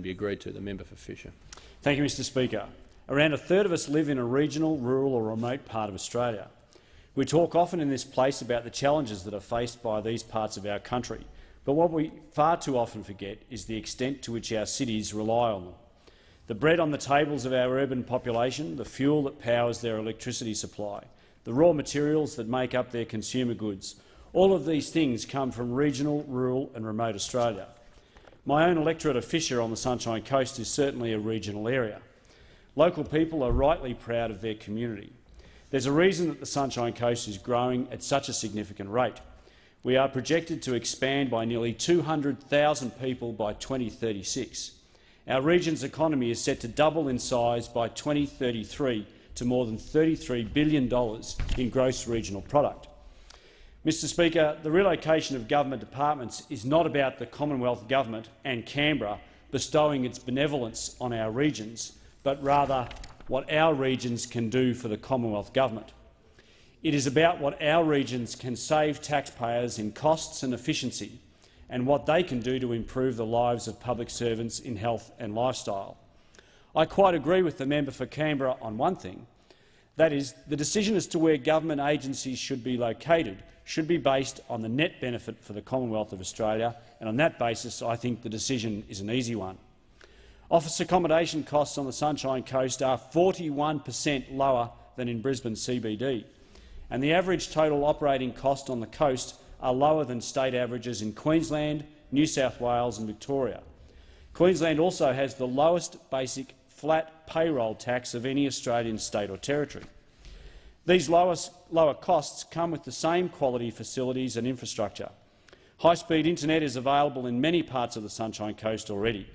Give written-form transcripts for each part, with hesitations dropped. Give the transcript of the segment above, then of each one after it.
be agreed to. The member for Fisher. Thank you, Mr Speaker. Around a third of us live in a regional, rural or remote part of Australia. We talk often in this place about the challenges that are faced by these parts of our country, but what we far too often forget is the extent to which our cities rely on them. The bread on the tables of our urban population, the fuel that powers their electricity supply, the raw materials that make up their consumer goods, all of these things come from regional, rural and remote Australia. My own electorate of Fisher on the Sunshine Coast is certainly a regional area. Local people are rightly proud of their community. There's a reason that the Sunshine Coast is growing at such a significant rate. We are projected to expand by nearly 200,000 people by 2036. Our region's economy is set to double in size by 2033 to more than $33 billion in gross regional product. Mr Speaker, the relocation of government departments is not about the Commonwealth Government and Canberra bestowing its benevolence on our regions, but rather what our regions can do for the Commonwealth Government. It is about what our regions can save taxpayers in costs and efficiency, and what they can do to improve the lives of public servants in health and lifestyle. I quite agree with the member for Canberra on one thing. That is, the decision as to where government agencies should be located should be based on the net benefit for the Commonwealth of Australia, and on that basis I think the decision is an easy one. Office accommodation costs on the Sunshine Coast are 41% lower than in Brisbane CBD, and the average total operating cost on the coast are lower than state averages in Queensland, New South Wales and Victoria. Queensland also has the lowest basic flat payroll tax of any Australian state or territory. These lower costs come with the same quality facilities and infrastructure. High-speed internet is available in many parts of the Sunshine Coast already,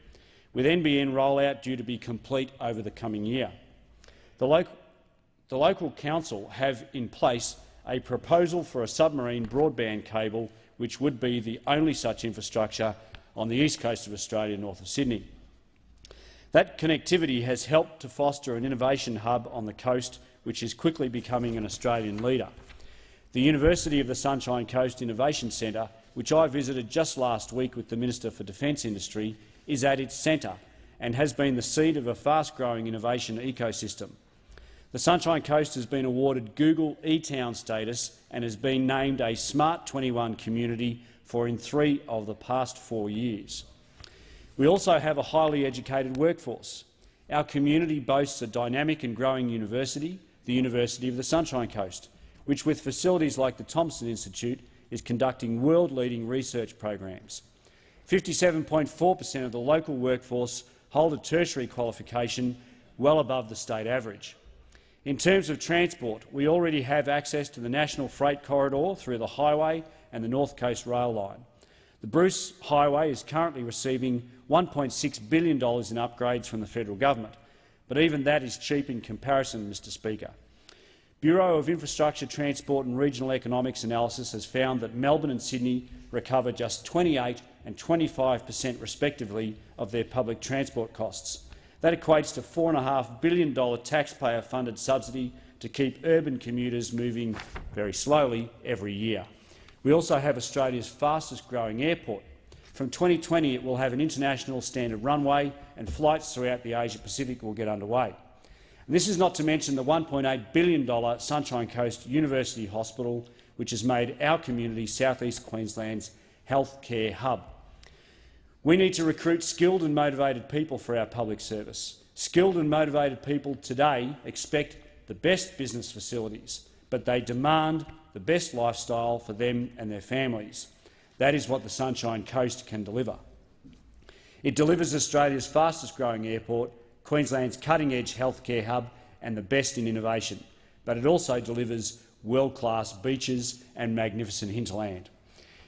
with NBN rollout due to be complete over the coming year. The local council have in place a proposal for a submarine broadband cable, which would be the only such infrastructure on the east coast of Australia north of Sydney. That connectivity has helped to foster an innovation hub on the coast, which is quickly becoming an Australian leader. The University of the Sunshine Coast Innovation Centre, which I visited just last week with the Minister for Defence Industry, is at its centre and has been the seed of a fast-growing innovation ecosystem. The Sunshine Coast has been awarded Google e-Town status and has been named a Smart 21 community in 3 of the past 4 years. We also have a highly educated workforce. Our community boasts a dynamic and growing university, the University of the Sunshine Coast, which, with facilities like the Thomson Institute, is conducting world-leading research programs. 57.4% of the local workforce hold a tertiary qualification, well above the state average. In terms of transport, we already have access to the National Freight Corridor through the highway and the North Coast Rail Line. The Bruce Highway is currently receiving $1.6 billion in upgrades from the federal government, but even that is cheap in comparison, Mr Speaker. Bureau of Infrastructure, Transport and Regional Economics analysis has found that Melbourne and Sydney recover just 28% and 25% respectively of their public transport costs. That equates to $4.5 billion taxpayer-funded subsidy to keep urban commuters moving very slowly every year. We also have Australia's fastest-growing airport. From 2020 it will have an international standard runway, and flights throughout the Asia-Pacific will get underway. And this is not to mention the $1.8 billion Sunshine Coast University Hospital, which has made our community South East Queensland's healthcare hub. We need to recruit skilled and motivated people for our public service. Skilled and motivated people today expect the best business facilities, but they demand the best lifestyle for them and their families. That is what the Sunshine Coast can deliver. It delivers Australia's fastest-growing airport, Queensland's cutting-edge healthcare hub and the best in innovation, but it also delivers world-class beaches and magnificent hinterland.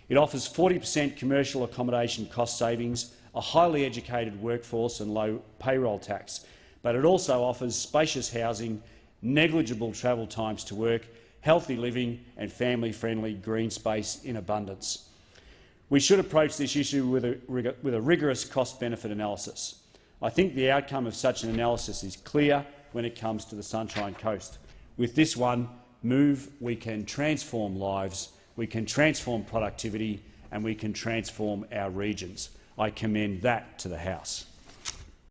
It offers 40% commercial accommodation cost savings, a highly educated workforce and low payroll tax, but it also offers spacious housing, negligible travel times to work, healthy living and family-friendly green space in abundance. We should approach this issue with a rigorous cost-benefit analysis. I think the outcome of such an analysis is clear when it comes to the Sunshine Coast. With this one, move, we can transform lives, we can transform productivity and we can transform our regions. I commend that to the House.